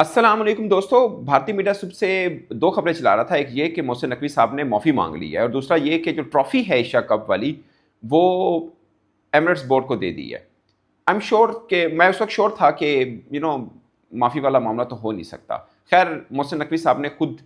अस्सलाम वालेकुम दोस्तों। भारतीय मीडिया सुबह से दो खबरें चला रहा था। एक ये कि मोहसिन नकवी साहब ने माफ़ी मांग ली है और दूसरा ये कि जो ट्रॉफी है एशिया कप वाली वो एमिरेट्स बोर्ड को दे दी है। आई एम श्योर कि मैं उस वक्त श्योर था कि माफ़ी वाला मामला तो हो नहीं सकता। खैर मोहसिन नकवी साहब ने खुद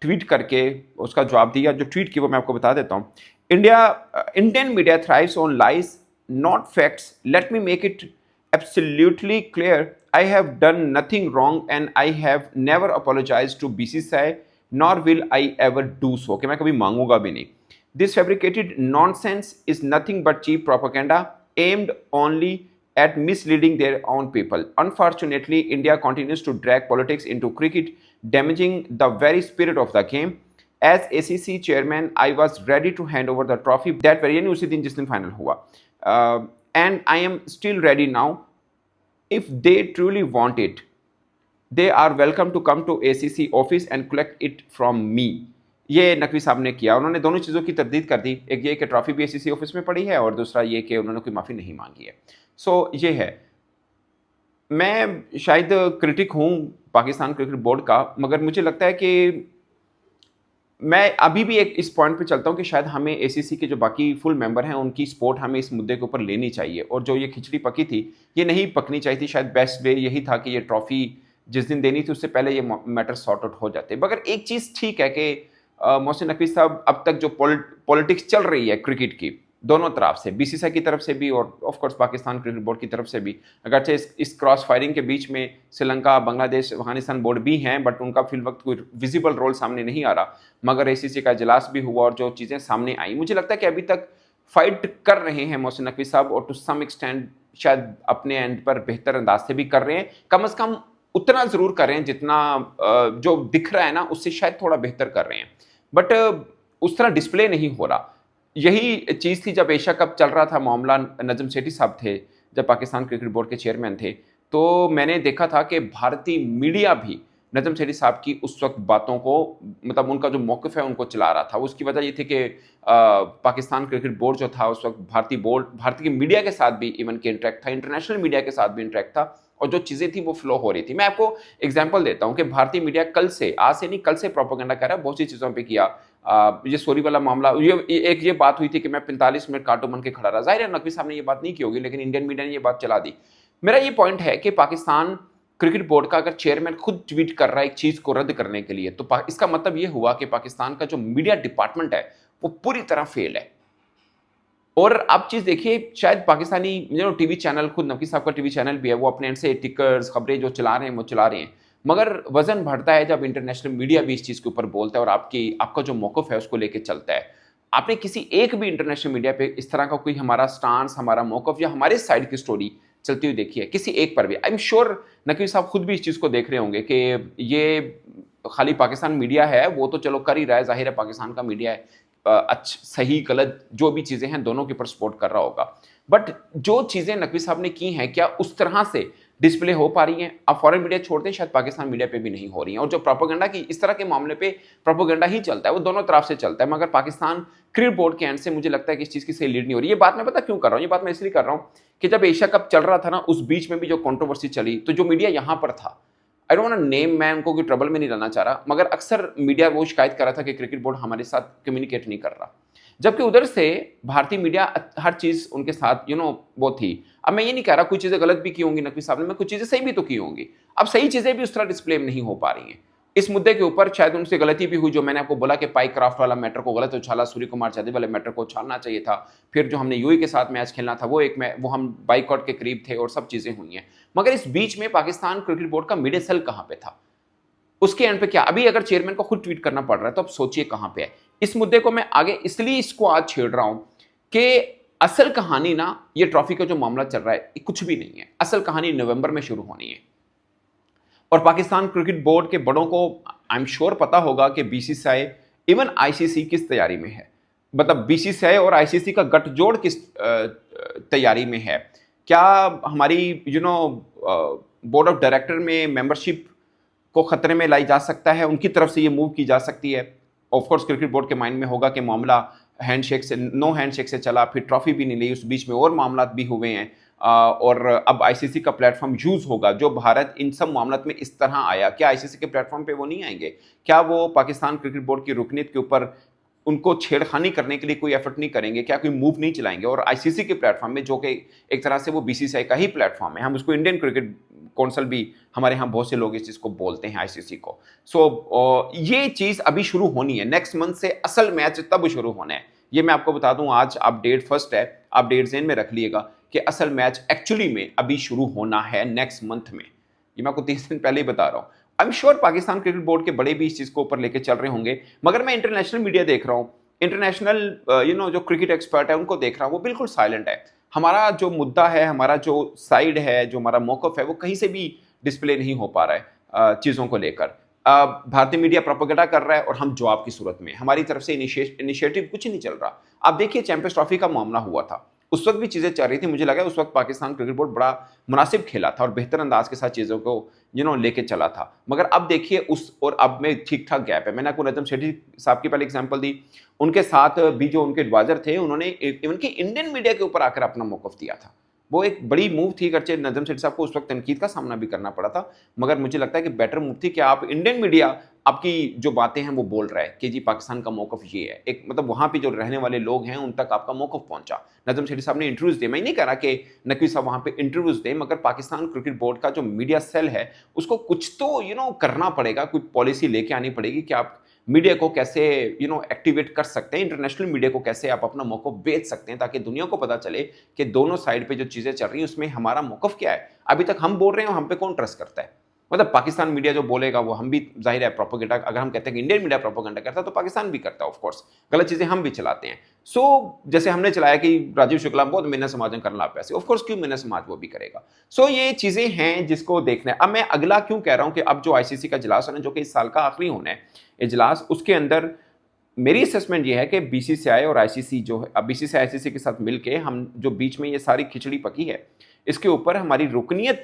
ट्वीट करके उसका जवाब दिया। जो ट्वीट की वो मैं आपको बता देता हूँ। Indian media thrives on lies not facts. Let me make it absolutely clear. I have done nothing wrong and I have never apologized to BCCI nor will I ever do so. कि मैं कभी मांगूंगा भी नहीं. This fabricated nonsense is nothing but cheap propaganda aimed only at misleading their own people. Unfortunately, India continues to drag politics into cricket, damaging the very spirit of the game. As ACC chairman, I was ready to hand over the trophy that very यानी उसी दिन जिस दिन final हुआ. And I am still ready now. If they truly want it, they are welcome to come to ACC office and collect it from me. ये नकवी साहब ने किया। उन्होंने दोनों चीज़ों की तरदीद कर दी। एक ये कि ट्रॉफी भी ACC ऑफिस में पड़ी है और दूसरा ये कि उन्होंने कोई माफ़ी नहीं मांगी है। ये है। मैं शायद क्रिटिक हूँ पाकिस्तान क्रिकेट बोर्ड का, मगर मुझे लगता है कि मैं अभी भी एक इस पॉइंट पे चलता हूँ कि शायद हमें एसीसी के जो बाकी फुल मेंबर हैं उनकी सपोर्ट हमें इस मुद्दे के ऊपर लेनी चाहिए। और जो ये खिचड़ी पकी थी ये नहीं पकनी चाहिए थी। शायद बेस्ट वे यही था कि ये ट्रॉफी जिस दिन देनी थी उससे पहले ये मैटर सॉर्ट आउट हो जाते। मगर एक चीज़ ठीक है कि मोहसिन नकवी साहब अब तक जो पॉलिटिक्स चल रही है क्रिकेट की दोनों तरफ से, बीसीसीआई की तरफ से भी और of course Pakistan cricket board की तरफ से भी, अगरचे इस क्रॉस फायरिंग के बीच में श्रीलंका, बांग्लादेश, अफगानिस्तान बोर्ड भी हैं, बट उनका फिल वक्त कोई विजिबल रोल सामने नहीं आ रहा। मगर एसीसी का इजलास भी हुआ और जो चीज़ें सामने आई, मुझे लगता है कि अभी तक फाइट कर रहे हैं मोहसिन नकवी साहब और टू सम एक्सटेंड शायद अपने एंड पर बेहतर अंदाज से भी कर रहे हैं। कम अज़ कम उतना ज़रूर कर रहे हैं जितना जो दिख रहा है ना उससे शायद थोड़ा बेहतर कर रहे हैं, बट उस तरह डिस्प्ले नहीं हो रहा। यही चीज़ थी जब एशिया कप चल रहा था। मामला नजम सेठी साहब थे जब पाकिस्तान क्रिकेट बोर्ड के चेयरमैन थे, तो मैंने देखा था कि भारतीय मीडिया भी नजम सेठी साहब की उस वक्त बातों को, मतलब उनका जो मौक़िफ़ है उनको चला रहा था। उसकी वजह ये थी कि पाकिस्तान क्रिकेट बोर्ड जो था उस वक्त भारतीय मीडिया के साथ भी इवन के इंटरेक्ट था, इंटरनेशनल मीडिया के साथ भी इंटरेक्ट था और जो चीज़ें थी वो फ्लो हो रही थी। मैं आपको एग्जांपल देता हूं कि भारतीय मीडिया कल से, आज से नहीं कल से प्रोपेगेंडा कर रहा है, बहुत सी चीज़ों पे किया। ये सोरी वाला मामला, ये बात हुई थी कि मैं 45 मिनट कार्टून बन के खड़ा रहा। जाहिर है नकवी साहब ने ये बात नहीं की होगी, लेकिन इंडियन मीडिया ने ये बात चला दी। मेरा ये पॉइंट है कि पाकिस्तान क्रिकेट बोर्ड का अगर चेयरमैन खुद ट्वीट कर रहा है एक चीज़ को रद्द करने के लिए, तो इसका मतलब ये हुआ कि पाकिस्तान का जो मीडिया डिपार्टमेंट है वो पूरी तरह फेल है। और आप चीज़ देखिए, शायद पाकिस्तानी टीवी चैनल, खुद नकवी साहब का टीवी चैनल भी है, वो अपने एंड से टिकर्स, खबरें जो चला रहे हैं वो चला रहे हैं, मगर वजन बढ़ता है जब इंटरनेशनल मीडिया भी इस चीज़ के ऊपर बोलता है और आपका जो मौक़िफ़ है उसको लेके चलता है। आपने किसी एक भी इंटरनेशनल मीडिया पे इस तरह का कोई हमारा स्टांस, हमारा मौक़िफ़ या हमारे साइड की स्टोरी चलती हुई देखी है किसी एक पर भी? आई एम श्योर नकवी साहब खुद भी इस चीज़ को देख रहे होंगे कि ये खाली पाकिस्तान मीडिया है, वो तो चलो कर ही रहा है, ज़ाहिर है पाकिस्तान का मीडिया है, सही गलत जो भी चीज़ें हैं दोनों के ऊपर सपोर्ट कर रहा होगा। बट जो चीज़ें नकवी साहब ने की हैं क्या उस तरह से डिस्प्ले हो पा रही हैं? अब फॉरेन मीडिया छोड़ दें, शायद पाकिस्तान मीडिया पे भी नहीं हो रही हैं। और जो प्रोपेगेंडा की इस तरह के मामले पे प्रोपेगेंडा ही चलता है, वो दोनों तरफ से चलता है, मगर पाकिस्तान क्रिकेट बोर्ड के एंड से मुझे लगता है कि इस चीज़ की सही लीड नहीं हो रही। ये बात मैं पता क्यों कर रहा हूँ? ये बात मैं इसलिए कर रहा हूँ कि जब एशिया कप चल रहा था ना, उस बीच में भी जो कंट्रोवर्सी चली, तो जो मीडिया यहाँ पर था, आई डोंट वांट नेम, मैं उनको कोई ट्रबल में नहीं लाना चाह रहा, मगर अक्सर मीडिया वो शिकायत कर रहा था कि क्रिकेट बोर्ड हमारे साथ कम्युनिकेट नहीं कर रहा, जबकि उधर से भारतीय मीडिया हर चीज़ उनके साथ वो थी। अब मैं ये नहीं कह रहा, कुछ चीज़ें गलत भी की होंगी नकवी साहब ने, मैं कुछ चीज़ें सही भी तो की होंगी। अब सही चीज़ें भी उस तरह डिस्प्ले नहीं हो पा रही हैं। इस मुद्दे के ऊपर शायद उनसे गलती भी हुई, जो मैंने आपको बोला कि पाइक क्राफ्ट वाला मैटर को गलत उछाला, सूर्य कुमार यादव वाले मैटर को उछालना चाहिए था। फिर जो हमने यूएई के साथ मैच खेलना था वो हम बाइकआउट के करीब थे और सब चीज़ें हुई हैं। मगर इस बीच में पाकिस्तान क्रिकेट बोर्ड का मीडिया सेल कहाँ पे था? उसके एंड पे क्या? अभी अगर चेयरमैन को खुद ट्वीट करना पड़ रहा है तो अब सोचिए कहाँ पे है। इस मुद्दे को मैं आगे इसलिए इसको आज छेड़ रहा हूं कि असल कहानी ना, ये ट्रॉफी का जो मामला चल रहा है ये कुछ भी नहीं है। असल कहानी नवंबर में शुरू होनी है और पाकिस्तान क्रिकेट बोर्ड के बड़ों को आई एम श्योर पता होगा कि बीसीसीआई इवन आईसीसी किस तैयारी में है। मतलब बीसीसीआई और आईसीसी का गठजोड़ किस तैयारी में है। क्या हमारी बोर्ड ऑफ डायरेक्टर में मेंबरशिप को खतरे में लाई जा सकता है? उनकी तरफ से ये मूव की जा सकती है। ऑफ कोर्स क्रिकेट बोर्ड के माइंड में होगा कि मामला नो हैंडशेक से चला, फिर ट्रॉफी भी नहीं ली, उस बीच में और मामला भी हुए हैं। और अब आईसीसी का प्लेटफॉर्म यूज होगा, जो भारत इन सब मामलों में इस तरह आया, क्या आईसीसी के प्लेटफॉर्म पे वो नहीं आएंगे? क्या वो पाकिस्तान क्रिकेट बोर्ड की रुकनीत के ऊपर उनको छेड़खानी करने के लिए कोई एफर्ट नहीं करेंगे? क्या कोई मूव नहीं चलाएंगे? और आईसीसी के प्लेटफॉर्म में, जो कि एक तरह से वो बीसीसीआई का ही प्लेटफॉर्म है, हम उसको इंडियन क्रिकेट काउंसिल भी, हमारे यहाँ बहुत से लोग इस चीज़ को बोलते हैं आईसीसी को। ये चीज़ अभी शुरू होनी है, नेक्स्ट मंथ से असल मैच तब शुरू होना है। ये मैं आपको बता दूं, आज आप डेट फर्स्ट है, आप डेट ज़हन में रख लिएगा कि असल मैच एक्चुअली में अभी शुरू होना है नेक्स्ट मंथ में। ये मैं आपको 30 दिन पहले ही बता रहा हूँ। I am sure Pakistan cricket board के बड़े भी इस चीज़ को ऊपर लेके चल रहे होंगे, मगर मैं इंटरनेशनल मीडिया देख रहा हूँ, इंटरनेशनल जो क्रिकेट एक्सपर्ट है उनको देख रहा हूँ, वो बिल्कुल साइलेंट है। हमारा जो मुद्दा है, हमारा जो साइड है, जो हमारा मौकफ है, वो कहीं से भी डिस्प्ले नहीं हो पा रहा है चीज़ों को लेकर। भारतीय मीडिया प्रोपेगेंडा कर रहा है और हम जवाब की सूरत में, हमारी तरफ से इनिशिएटिव कुछ नहीं चल रहा। आप देखिए चैंपियंस ट्रॉफी का मामला हुआ था, उस वक्त भी चीज़ें चल रही थी, मुझे लगा उस वक्त पाकिस्तान क्रिकेट बोर्ड बड़ा मुनासिब खेला था और बेहतर अंदाज के साथ चीज़ों को लेके चला था। मगर अब देखिए उस और अब में ठीक ठाक गैप है। मैंने आपको नजम सेठी साहब की पहले एग्जांपल दी, उनके साथ भी जो उनके एडवाइजर थे, उन्होंने इवन कि इंडियन मीडिया के ऊपर आकर अपना मौकफ दिया था। वो एक बड़ी मूव थी, गर्चे नजम सेठी साहब को उस वक्त तनकीद का सामना भी करना पड़ा था, मगर मुझे लगता है कि बेटर मूव थी कि आप इंडियन मीडिया आपकी जो बातें हैं वो बोल रहा है कि जी पाकिस्तान का मौकफ ये है, एक मतलब वहां पे जो रहने वाले लोग हैं उन तक आपका मौकफ पहुंचा। नजम सेठी साहब ने इंटरव्यूज दिए, मैं नहीं कह रहा कि नकवी साहब वहां पे इंटरव्यूज दें, मगर पाकिस्तान क्रिकेट बोर्ड का जो मीडिया सेल है उसको कुछ तो करना पड़ेगा, कुछ पॉलिसी लेके आनी पड़ेगी कि आप मीडिया को कैसे एक्टिवेट कर सकते हैं, इंटरनेशनल मीडिया को कैसे आप अपना मौकफ बेच सकते हैं, ताकि दुनिया को पता चले कि दोनों साइड पे जो चीजें चल रही हैं उसमें हमारा मौकफ क्या है। अभी तक हम बोल रहे हैं, हम पे कौन ट्रस्ट करता है? मतलब पाकिस्तान मीडिया जो बोलेगा वो हम भी, जाहिर है प्रोपेगेंडा, अगर हम कहते हैं कि इंडियन मीडिया प्रोपेगेंडा करता है तो पाकिस्तान भी करता है, ऑफ कोर्स गलत चीजें हम भी चलाते हैं। जैसे हमने चलाया कि राजीव शुक्ला बहुत मेहनत समाजन करना पैसे, ऑफ कोर्स क्यों मेहनत समाज वो भी करेगा। ये चीजें हैं जिसको देखना है। अब मैं अगला क्यों कह रहा हूं कि अब जो आईसीसी का इजलास होना है, जो कि इस साल का आखिरी होना है इजलास, उसके अंदर मेरी असेसमेंट ये है कि बीसीसीआई और आईसीसी जो है, अब बीसीसीआई आईसीसी के साथ मिलके हम जो बीच में ये सारी खिचड़ी पकी है, इसके ऊपर हमारी रुकनीत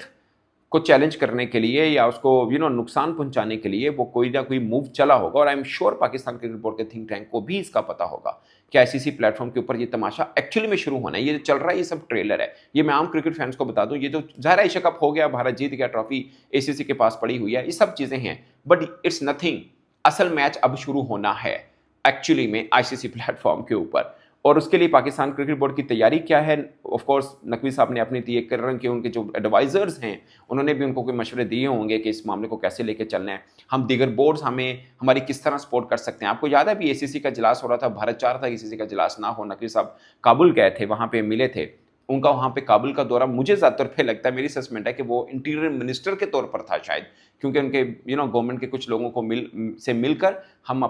को चैलेंज करने के लिए या उसको नुकसान पहुंचाने के लिए वो कोई ना कोई मूव चला होगा। और I am sure Pakistan cricket board के थिंक टैंक को भी इसका पता होगा कि आईसीसी प्लेटफॉर्म के ऊपर ये तमाशा एक्चुअली में शुरू होना है। ये जो चल रहा है ये सब ट्रेलर है। ये मैं आम क्रिकेट फैंस को बता दूं, ये जो ज़ाहिर एशिया कप हो गया, भारत जीत गया, ट्रॉफी एसीसी के पास पड़ी हुई है, ये सब चीज़ें हैं, बट इट्स नथिंग। असल मैच अब शुरू होना है एक्चुअली में आईसीसी प्लेटफॉर्म के ऊपर। और उसके लिए पाकिस्तान क्रिकेट बोर्ड की तैयारी क्या है? ऑफ कोर्स नकवी साहब ने अपनी तय कर रहे, उनके जो एडवाइजर्स हैं उन्होंने भी उनको कोई मशवरे दिए होंगे कि इस मामले को कैसे लेके चलना है, हम दीगर बोर्ड्स हमारी किस तरह सपोर्ट कर सकते हैं। आपको याद है अभी एसीसी का इजलास हो रहा था, भारत चाह रहा था एसीसी का इजलास ना हो, नकवी साहब काबुल गए थे, वहाँ पे मिले थे, उनका वहाँ पे काबुल का दौरा मुझे ज़्यादातर पे लगता है, मेरी असेसमेंट है कि वो इंटीरियर मिनिस्टर के तौर पर था शायद, क्योंकि उनके गवर्नमेंट के कुछ लोगों को मिलकर हम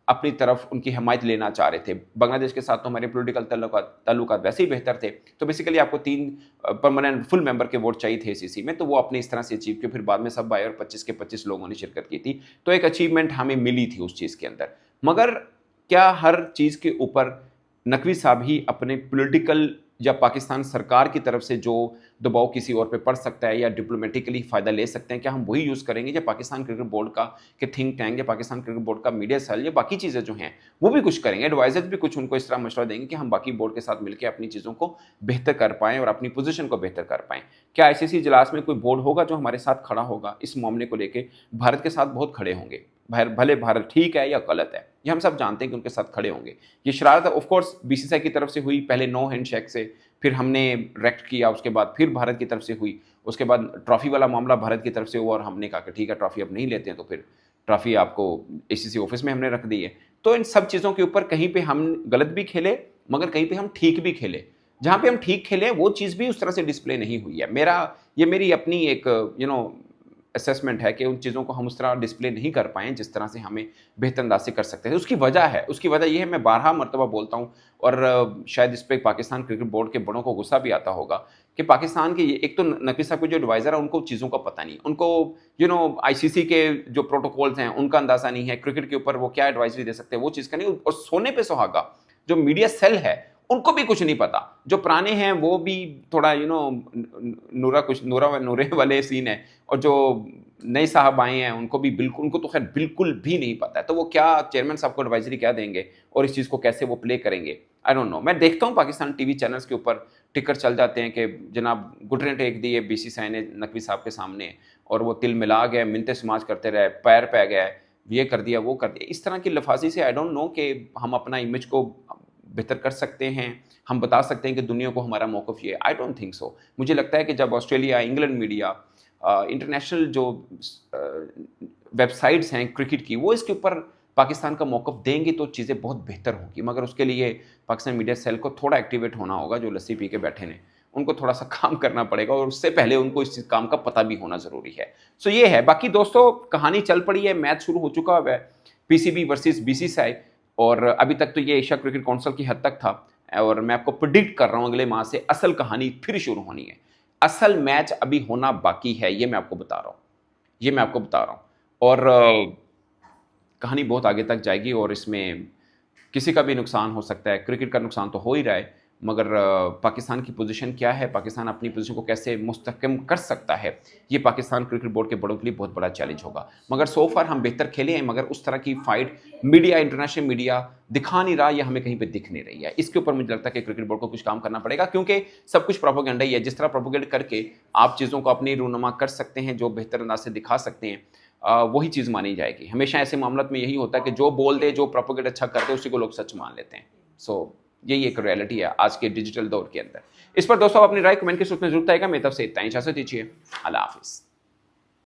अपनी तरफ उनकी हिमायत लेना चाह रहे थे। बांग्लादेश के साथ तो हमारे पॉलिटिकल ताल्लुकात वैसे ही बेहतर थे, तो बेसिकली आपको 3 परमानेंट फुल मेंबर के वोट चाहिए थे एसीसी में, तो वो अपने इस तरह से अचीव किए, फिर बाद में सब आए और 25 के 25 लोगों ने शिरकत की थी, तो एक अचीवमेंट हमें मिली थी उस चीज़ के अंदर। मगर क्या हर चीज़ के ऊपर नकवी साहब ही अपने पॉलिटिकल या पाकिस्तान सरकार की तरफ से जो दबाव किसी और पे पड़ सकता है या डिप्लोमेटिकली फ़ायदा ले सकते हैं, क्या हम वही यूज़ करेंगे, या पाकिस्तान क्रिकेट बोर्ड का के थिंक टैंक या पाकिस्तान क्रिकेट बोर्ड का मीडिया सेल या बाकी चीज़ें जो हैं वो भी कुछ करेंगे, एडवाइजर्स भी कुछ उनको इस तरह मशवरा देंगे कि हम बाकी बोर्ड के साथ मिलकर अपनी चीज़ों को बेहतर कर पाएँ और अपनी पोजीशन को बेहतर कर पाएँ। क्या आईसीसी इजलास में कोई बोर्ड होगा जो हमारे साथ खड़ा होगा इस मामले को लेकर? भारत के साथ बहुत खड़े होंगे, भले भारत ठीक है या गलत है ये हम सब जानते हैं कि उनके साथ खड़े होंगे। ये शरारत ऑफ कोर्स बीसीसीआई की तरफ से हुई, पहले नो हैंडशेक से, फिर हमने रेक्ट किया, उसके बाद फिर भारत की तरफ से हुई, उसके बाद ट्रॉफी वाला मामला भारत की तरफ से हुआ और हमने कहा कि ठीक है ट्रॉफी अब नहीं लेते हैं, तो फिर ट्रॉफी आपको एसीसी ऑफिस में हमने रख दी है। तो इन सब चीज़ों के ऊपर कहीं पे हम गलत भी खेले मगर कहीं पे हम ठीक भी खेले। जहाँ पे हम ठीक खेले वो चीज़ भी उस तरह से डिस्प्ले नहीं हुई है। मेरी अपनी एक असेसमेंट है कि उन चीज़ों को हम उस तरह डिस्प्ले नहीं कर पाए जिस तरह से हमें बेहतर अंदाज से कर सकते थे। उसकी वजह ये है, मैं 12 मरतबा बोलता हूँ और शायद इस पर पाकिस्तान क्रिकेट बोर्ड के बड़ों को गुस्सा भी आता होगा कि पाकिस्तान के एक तो नकवी साहब के जो एडवाइज़र है उनको चीज़ों का पता नहीं, उनको आईसीसी के जो प्रोटोकॉल्स हैं उनका अंदाज़ा नहीं है, क्रिकेट के ऊपर वो क्या एडवाइजरी दे सकते हैं वो चीज़ का नहीं, और सोने पे सुहागा जो मीडिया सेल है उनको भी कुछ नहीं पता। जो पुराने हैं वो भी थोड़ा नूरे वाले सीन है, और जो नए साहब आए हैं उनको तो खैर बिल्कुल भी नहीं पता है। तो वो क्या चेयरमैन साहब को एडवाइजरी क्या देंगे और इस चीज़ को कैसे वो प्ले करेंगे, आई डोंट नो। मैं देखता हूँ पाकिस्तान टीवी चैनल्स के ऊपर टिकर चल जाते हैं कि जनाब घुटने टेक दिए बीसीसीआई ने नकवी साहब के सामने और वो तिल मिला गए, मिन्नतें समाज करते रहे, पैर पै गए, ये कर दिया वो कर दिया। इस तरह की लफाजी से आई डोंट नो कि हम अपना इमेज को बेहतर कर सकते हैं, हम बता सकते हैं कि दुनिया को हमारा मौक़िफ़ ये। I don't think so. मुझे लगता है कि जब ऑस्ट्रेलिया, इंग्लैंड मीडिया, इंटरनेशनल जो वेबसाइट्स हैं क्रिकेट की, वो इसके ऊपर पाकिस्तान का मौक़िफ़ देंगे तो चीज़ें बहुत बेहतर होंगी। मगर उसके लिए पाकिस्तान मीडिया सेल को थोड़ा एक्टिवेट होना होगा, जो लस्सी पी के बैठे हैं उनको थोड़ा सा काम करना पड़ेगा और उससे पहले उनको इस चीज़ काम का पता भी होना ज़रूरी है। सो ये है। बाकी दोस्तों कहानी चल पड़ी है, मैच शुरू हो चुका है पीसीबी वर्सेस बीसीसीआई और अभी तक तो ये एशिया क्रिकेट काउंसिल की हद तक था और मैं आपको प्रेडिक्ट कर रहा हूँ अगले माह से असल कहानी फिर शुरू होनी है। असल मैच अभी होना बाकी है, ये मैं आपको बता रहा हूँ और कहानी बहुत आगे तक जाएगी और इसमें किसी का भी नुकसान हो सकता है। क्रिकेट का नुकसान तो हो ही रहा है, मगर पाकिस्तान की पोजीशन क्या है, पाकिस्तान अपनी पोजीशन को कैसे मुस्तहकम कर सकता है, ये पाकिस्तान क्रिकेट बोर्ड के बड़ों के लिए बहुत बड़ा चैलेंज होगा। मगर सो फार हम बेहतर खेले हैं, मगर उस तरह की फाइट मीडिया, इंटरनेशनल मीडिया दिखा नहीं रहा या हमें कहीं पे दिख नहीं रही है। इसके ऊपर मुझे लगता है कि क्रिकेट बोर्ड को कुछ काम करना पड़ेगा, क्योंकि सब कुछ प्रोपेगेंडा ही है। जिस तरह प्रोपेगेंड करके आप चीज़ों को अपनी रूनुमा कर सकते हैं, जो बेहतर अंदाज से दिखा सकते हैं, वही चीज़ मानी जाएगी। हमेशा ऐसे मामलों में यही होता है कि जो बोल दे, जो प्रोपेगेंड अच्छा करते उसी को लोग सच मान लेते हैं। सो यही एक रियलिटी है आज के डिजिटल दौर के अंदर। इस पर दोस्तों अपनी राय कमेंट के सूत्र में जरूर आएगा। मेरी तरफ से इतना ही, इजाजत दीजिए, अल्लाह हाफिज़।